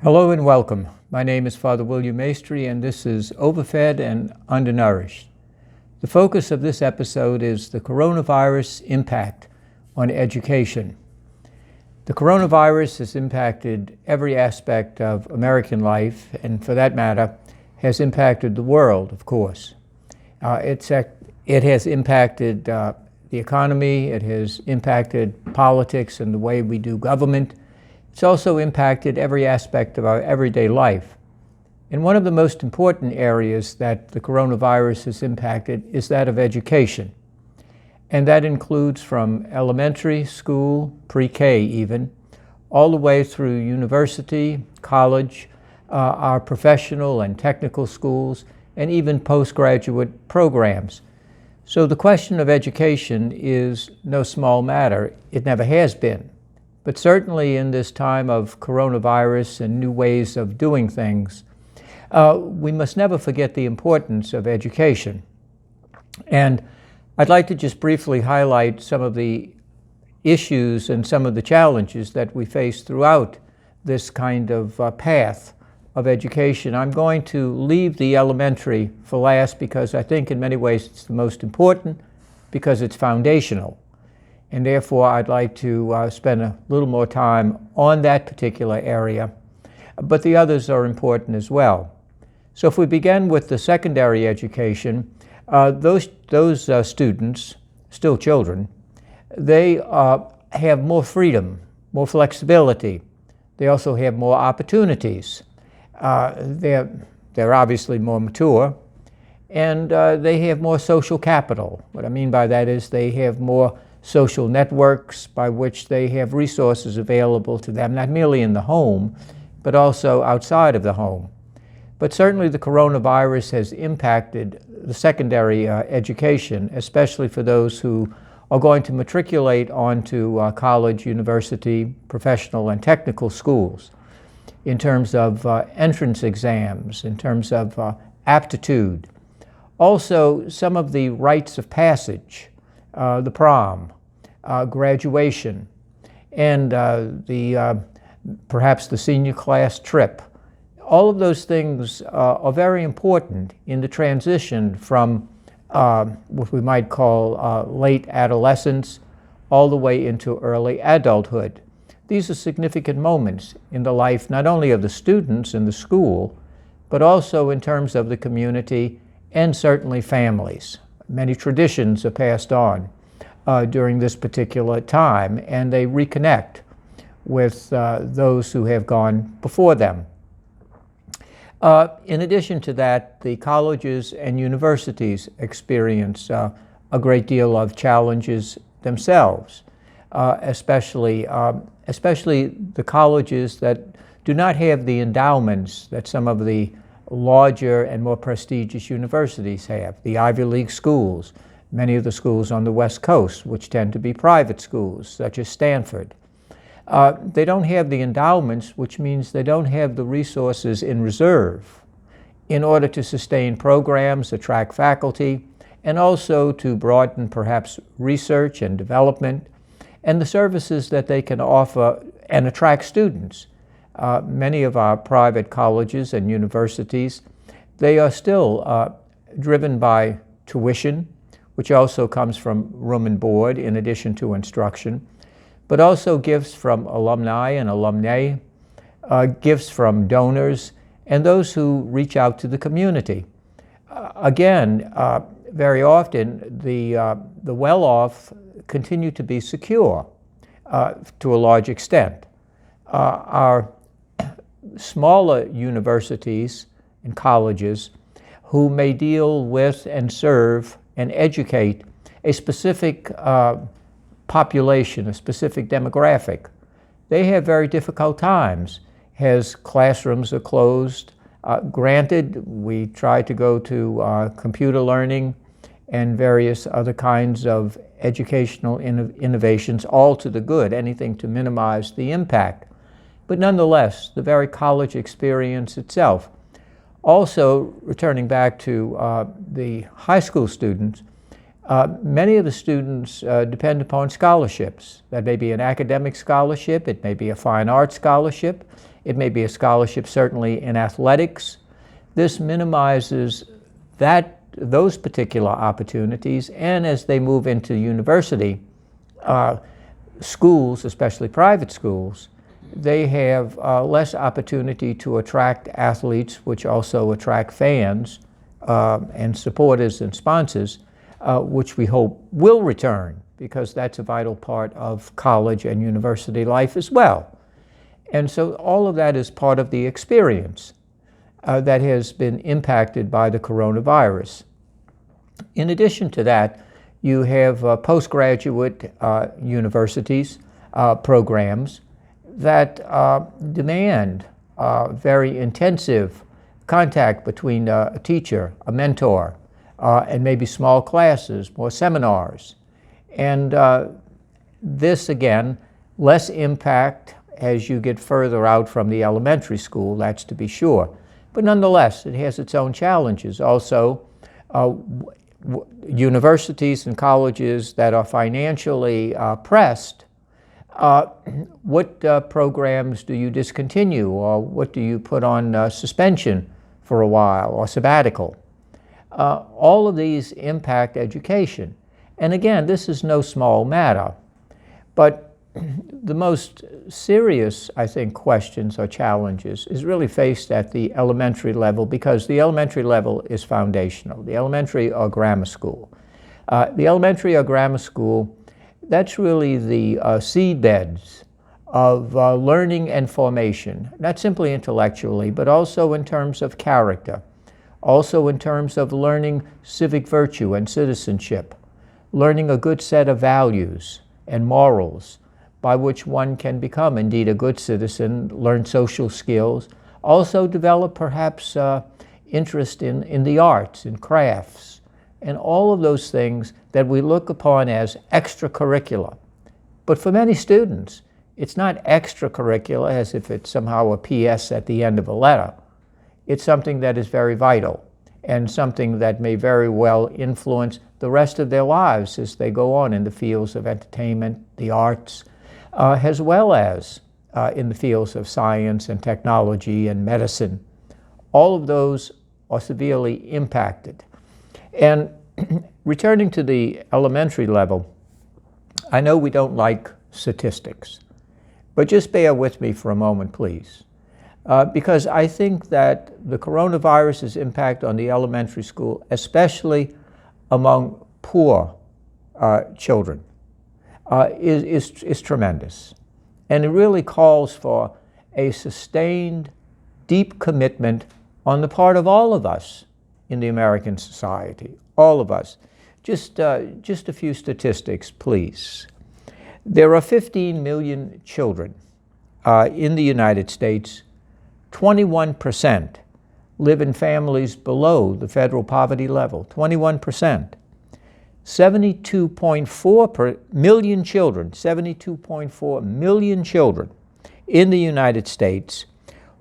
Hello and welcome. My name is Father William Maestri, and this is Overfed and Undernourished. The focus of this episode is the coronavirus impact on education. The coronavirus has impacted every aspect of American life, and for that matter, has impacted the world, of course. It has impacted the economy, it has impacted politics and the way we do government. It's also impacted every aspect of our everyday life. And one of the most important areas that the coronavirus has impacted is that of education. And that includes from elementary school, pre-K even, all the way through university, college, our professional and technical schools, and even postgraduate programs. So the question of education is no small matter. It never has been. But certainly in this time of coronavirus and new ways of doing things, we must never forget the importance of education. And I'd like to just briefly highlight some of the issues and some of the challenges that we face throughout this kind of path of education. I'm going to leave the elementary for last because I think in many ways it's the most important because it's foundational. And therefore, I'd like to spend a little more time on that particular area. But the others are important as well. So if we begin with the secondary education, those students, still children, they have more freedom, more flexibility. They also have more opportunities. They're obviously more mature, and they have more social capital. What I mean by that is they have more social networks by which they have resources available to them, not merely in the home, but also outside of the home. But certainly the coronavirus has impacted the secondary education, especially for those who are going to matriculate onto college, university, professional, and technical schools in terms of entrance exams, in terms of aptitude. Also, some of the rites of passage, the prom, graduation, and perhaps the senior class trip. All of those things are very important in the transition from what we might call late adolescence all the way into early adulthood. These are significant moments in the life not only of the students in the school, but also in terms of the community and certainly families. Many traditions are passed on during this particular time, and they reconnect with those who have gone before them. In addition to that, the colleges and universities experience a great deal of challenges themselves, especially the colleges that do not have the endowments that some of the larger and more prestigious universities have, the Ivy League schools, many of the schools on the West Coast, which tend to be private schools, such as Stanford. They don't have the endowments, which means they don't have the resources in reserve in order to sustain programs, attract faculty, and also to broaden perhaps research and development and the services that they can offer and attract students. Many of our private colleges and universities, they are still driven by tuition, which also comes from room and board in addition to instruction, but also gifts from alumni and alumnae, gifts from donors, and those who reach out to the community. Again, very often the well-off continue to be secure to a large extent. Our smaller universities and colleges who may deal with and serve and educate a specific population, a specific demographic, they have very difficult times as classrooms are closed. Granted, we try to go to computer learning and various other kinds of educational innovations, all to the good, anything to minimize the impact. But nonetheless, the very college experience itself. Also, returning back to the high school students, Many of the students depend upon scholarships. That may be an academic scholarship, it may be a fine arts scholarship, it may be a scholarship certainly in athletics. This minimizes those particular opportunities, and as they move into university, schools, especially private schools, they have less opportunity to attract athletes, which also attract fans and supporters and sponsors, which we hope will return, because that's a vital part of college and university life as well. And so all of that is part of the experience that has been impacted by the coronavirus. In addition to that, you have postgraduate universities, programs that demand very intensive contact between a teacher, a mentor, and maybe small classes, more seminars. And this, again, less impact as you get further out from the elementary school, that's to be sure. But nonetheless, it has its own challenges. Also, universities and colleges that are financially pressed, what programs do you discontinue, or what do you put on suspension for a while, or sabbatical? All of these impact education. And again, this is no small matter. But the most serious, I think, questions or challenges is really faced at the elementary level, because the elementary level is foundational, the elementary or grammar school. The elementary or grammar school, that's really the seedbeds of learning and formation, not simply intellectually, but also in terms of character, also in terms of learning civic virtue and citizenship, learning a good set of values and morals by which one can become indeed a good citizen, learn social skills, also develop perhaps interest in the arts, in crafts, and all of those things that we look upon as extracurricular. But for many students, it's not extracurricular as if it's somehow a PS at the end of a letter. It's something that is very vital and something that may very well influence the rest of their lives as they go on in the fields of entertainment, the arts, as well as in the fields of science and technology and medicine. All of those are severely impacted. And returning to the elementary level, I know we don't like statistics, but just bear with me for a moment, please. Because I think that the coronavirus's impact on the elementary school, especially among poor children, is tremendous. And it really calls for a sustained, deep commitment on the part of all of us in the American society, all of us. Just a few statistics, please. There are 15 million children in the United States. 21% live in families below the federal poverty level, 21%. 72.4 million children, 72.4 million children in the United States,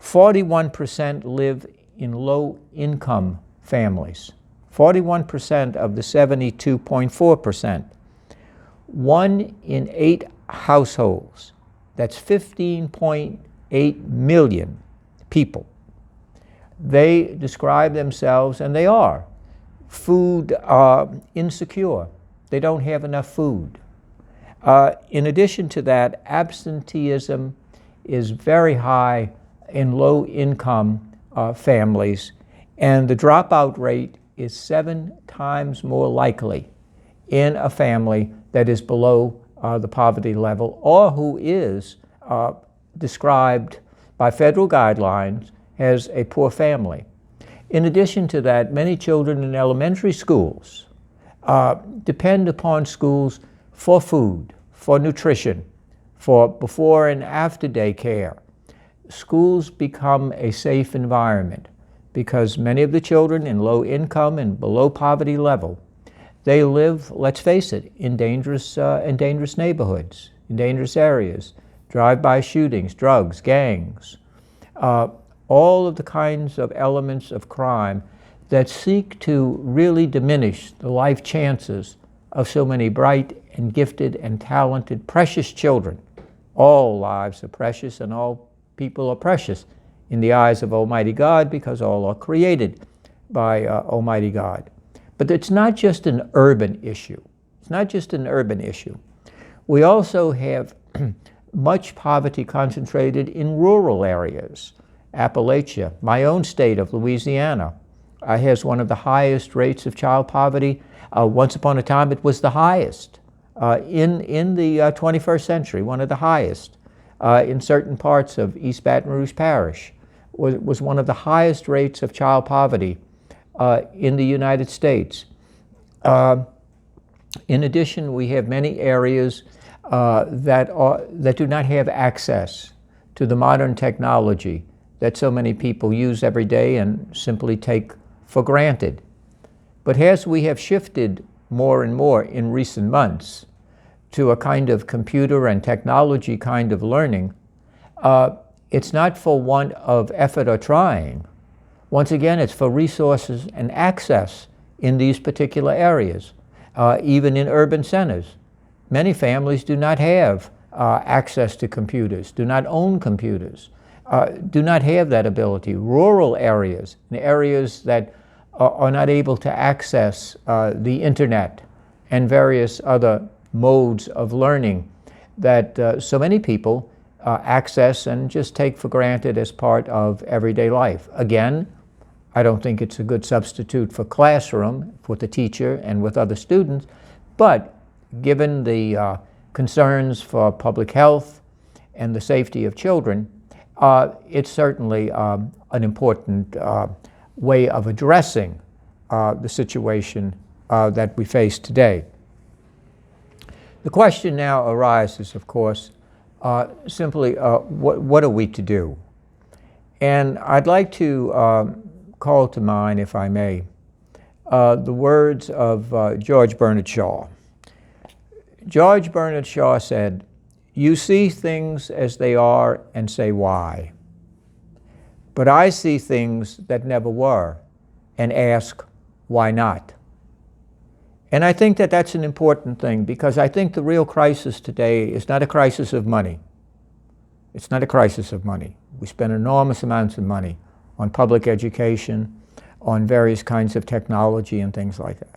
41% live in low-income families. 41% of the 72.4%. 1 in 8 households, that's 15.8 million people. They describe themselves, and they are, food insecure. They don't have enough food. In addition to that, absenteeism is very high in low-income families, and the dropout rate is 7 times more likely in a family that is below the poverty level, or who is described by federal guidelines as a poor family. In addition to that, many children in elementary schools depend upon schools for food, for nutrition, for before and after day care. Schools become a safe environment because many of the children in low income and below poverty level, they live, let's face it, in dangerous neighborhoods, in dangerous areas, drive-by shootings, drugs, gangs, all of the kinds of elements of crime that seek to really diminish the life chances of so many bright and gifted and talented, precious children. All lives are precious and all people are precious in the eyes of Almighty God because all are created by Almighty God. But it's not just an urban issue. It's not just an urban issue. We also have much poverty concentrated in rural areas. Appalachia, my own state of Louisiana, has one of the highest rates of child poverty. Once upon a time, it was the highest in the 21st century, one of the highest. In certain parts of East Baton Rouge Parish, was one of the highest rates of child poverty in the United States. In addition, we have many areas that do not have access to the modern technology that so many people use every day and simply take for granted. But as we have shifted more and more in recent months to a kind of computer and technology kind of learning, it's not for want of effort or trying. Once again, it's for resources and access in these particular areas, even in urban centers. Many families do not have access to computers, do not own computers, do not have that ability. Rural areas, areas that are not able to access the internet and various other modes of learning that so many people access and just take for granted as part of everyday life. Again, I don't think it's a good substitute for classroom with the teacher and with other students, but given the concerns for public health and the safety of children, it's certainly an important way of addressing the situation that we face today. The question now arises, of course, simply what are we to do? And I'd like to call to mind, if I may, the words of George Bernard Shaw. George Bernard Shaw said, "You see things as they are and say why. But I see things that never were and ask why not." And I think that that's an important thing, because I think the real crisis today is not a crisis of money. It's not a crisis of money. We spend enormous amounts of money on public education, on various kinds of technology and things like that.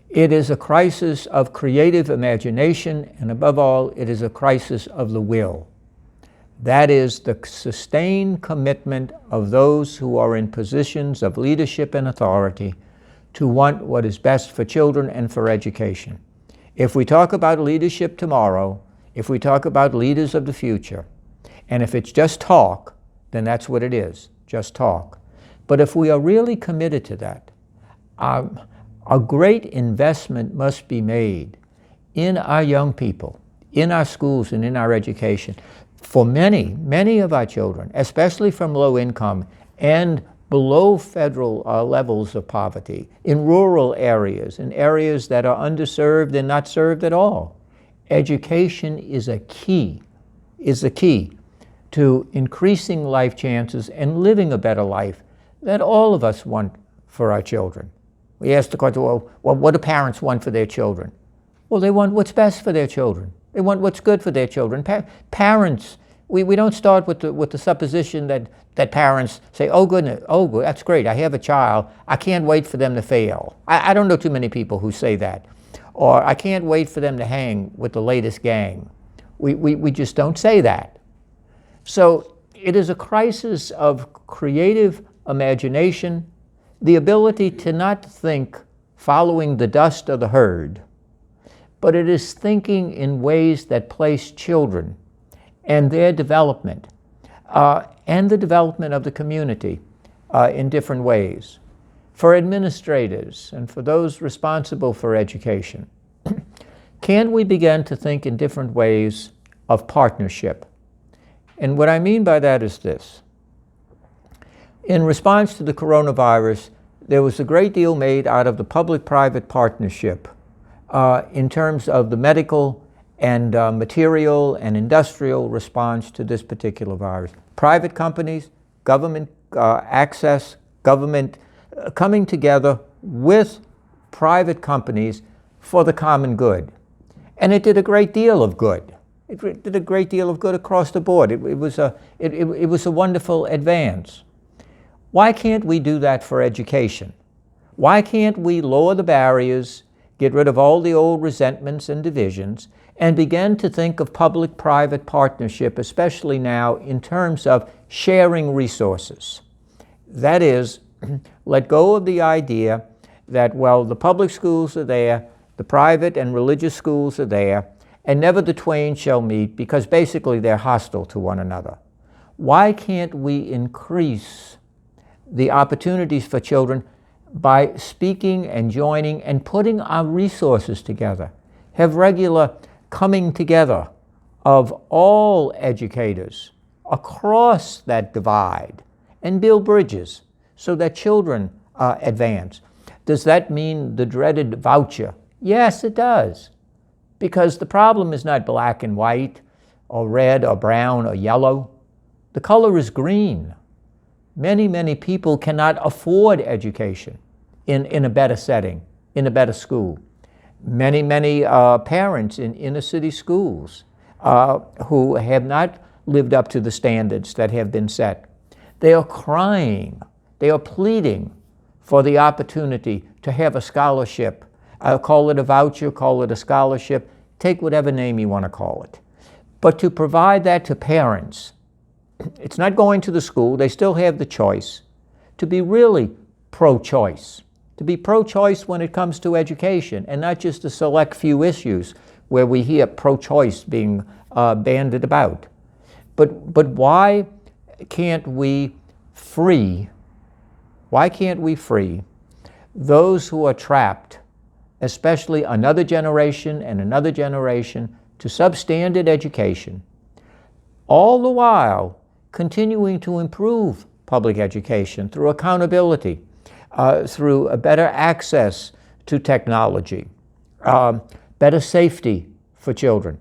It is a crisis of creative imagination, and above all, it is a crisis of the will. That is the sustained commitment of those who are in positions of leadership and authority to want what is best for children and for education. If we talk about leadership tomorrow, if we talk about leaders of the future, and if it's just talk, then that's what it is, just talk. But if we are really committed to that, a great investment must be made in our young people, in our schools and in our education. For many, many of our children, especially from low income and below federal levels of poverty, in rural areas, in areas that are underserved and not served at all, education is a key to increasing life chances and living a better life that all of us want for our children. We ask the question, well, what do parents want for their children? Well, they want what's best for their children. They want what's good for their children. Parents, we don't start with the supposition that parents say, oh goodness, oh good, that's great, I have a child, I can't wait for them to fail. I don't know too many people who say that. Or I can't wait for them to hang with the latest gang. We just don't say that. So it is a crisis of creative imagination, the ability to not think following the dust of the herd, but it is thinking in ways that place children and their development and the development of the community in different ways. For administrators and for those responsible for education, can we begin to think in different ways of partnership? And what I mean by that is this. In response to the coronavirus, there was a great deal made out of the public-private partnership in terms of the medical and material and industrial response to this particular virus. Private companies, government access, government coming together with private companies for the common good. And it did a great deal of good. It did a great deal of good across the board. It was a wonderful advance. Why can't we do that for education? Why can't we lower the barriers, get rid of all the old resentments and divisions, and begin to think of public-private partnership, especially now, in terms of sharing resources? That is, let go of the idea that, well, the public schools are there, the private and religious schools are there, and never the twain shall meet, because basically they're hostile to one another. Why can't we increase the opportunities for children by speaking and joining and putting our resources together? Have regular coming together of all educators across that divide and build bridges so that children advance. Does that mean the dreaded voucher? Yes, it does. Because the problem is not black and white, or red or brown or yellow. The color is green. Many, many people cannot afford education in a better setting, in a better school. Many, many parents in inner city schools who have not lived up to the standards that have been set. They are crying, they are pleading for the opportunity to have a scholarship. Call it a voucher, call it a scholarship, take whatever name you want to call it. But to provide that to parents, it's not going to the school, they still have the choice, to be really pro-choice. To be pro-choice when it comes to education, and not just a select few issues where we hear pro-choice being bandied about. But why can't we free those who are trapped, especially another generation and another generation, to substandard education, all the while continuing to improve public education through accountability, through a better access to technology, better safety for children.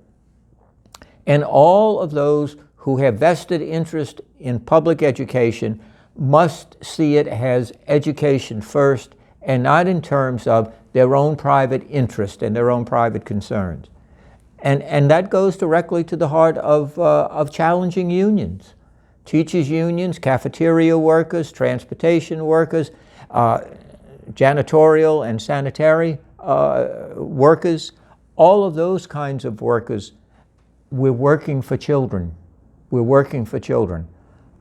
And all of those who have vested interest in public education must see it as education first, and not in terms of their own private interest and their own private concerns. And that goes directly to the heart of challenging unions. Teachers' unions, cafeteria workers, transportation workers, janitorial and sanitary workers, all of those kinds of workers, we're working for children. We're working for children.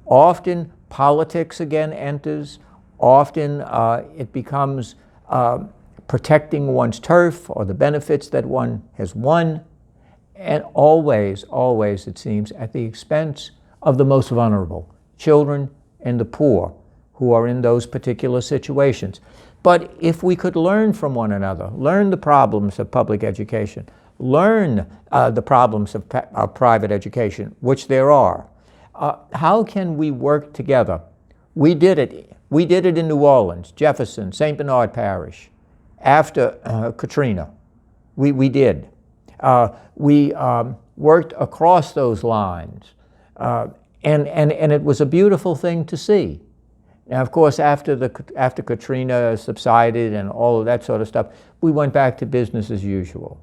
Often politics again enters. Often it becomes protecting one's turf or the benefits that one has won. And always, always, it seems, at the expense of the most vulnerable, children and the poor who are in those particular situations. But if we could learn from one another, learn the problems of public education, learn the problems of private education, which there are, how can we work together? We did it. We did it in New Orleans, Jefferson, St. Bernard Parish, after Katrina. We did. We worked across those lines, and it was a beautiful thing to see. Now, of course, after Katrina subsided and all of that sort of stuff, we went back to business as usual.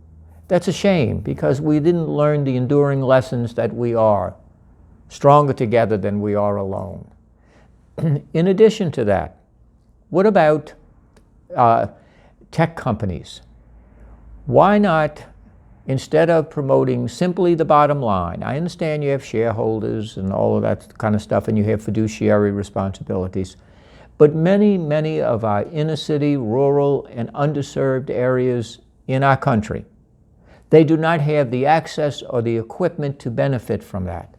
That's a shame, because we didn't learn the enduring lessons that we are stronger together than we are alone. In addition to that, what about tech companies? Why not, instead of promoting simply the bottom line? I understand you have shareholders and all of that kind of stuff, and you have fiduciary responsibilities. But many, many of our inner city, rural, and underserved areas in our country, they do not have the access or the equipment to benefit from that.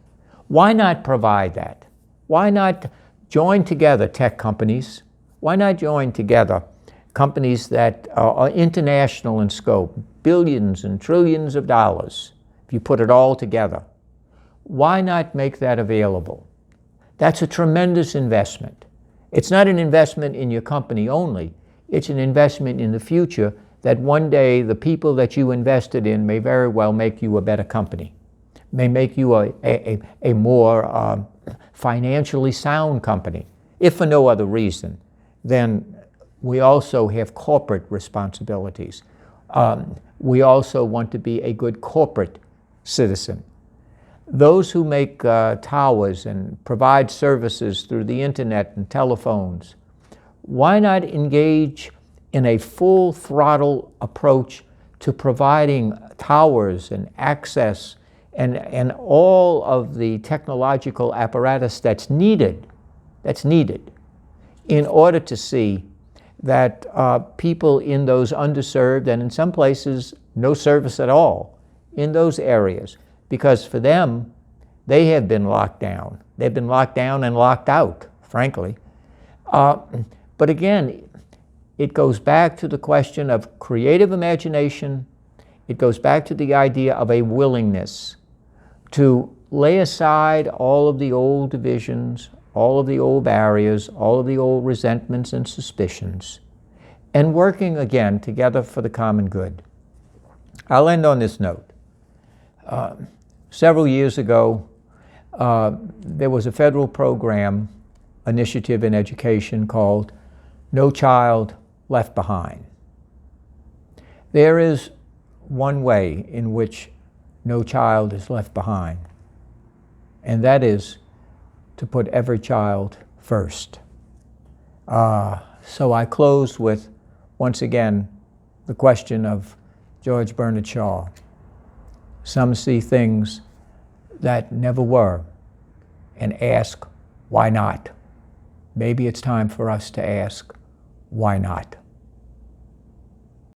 Why not provide that? Why not join together tech companies? Why not join together companies that are international in scope, billions and trillions of dollars, if you put it all together? Why not make that available? That's a tremendous investment. It's not an investment in your company only, it's an investment in the future, that one day the people that you invested in may very well make you a better company, may make you a more financially sound company. If for no other reason, then we also have corporate responsibilities. We also want to be a good corporate citizen. Those who make towers and provide services through the internet and telephones, why not engage in a full throttle approach to providing towers and access and all of the technological apparatus that's needed in order to see that people in those underserved, and in some places no service at all in those areas, because for them, they have been locked down. They've been locked down and locked out, frankly. But again, it goes back to the question of creative imagination. It goes back to the idea of a willingness to lay aside all of the old divisions, all of the old barriers, all of the old resentments and suspicions, and working again together for the common good. I'll end on this note. Several years ago, there was a federal program, initiative in education called No Child Left Behind. There is one way in which no child is left behind, and that is to put every child first. So I close with, once again, the question of George Bernard Shaw. Some see things that never were and ask, why not? Maybe it's time for us to ask, why not?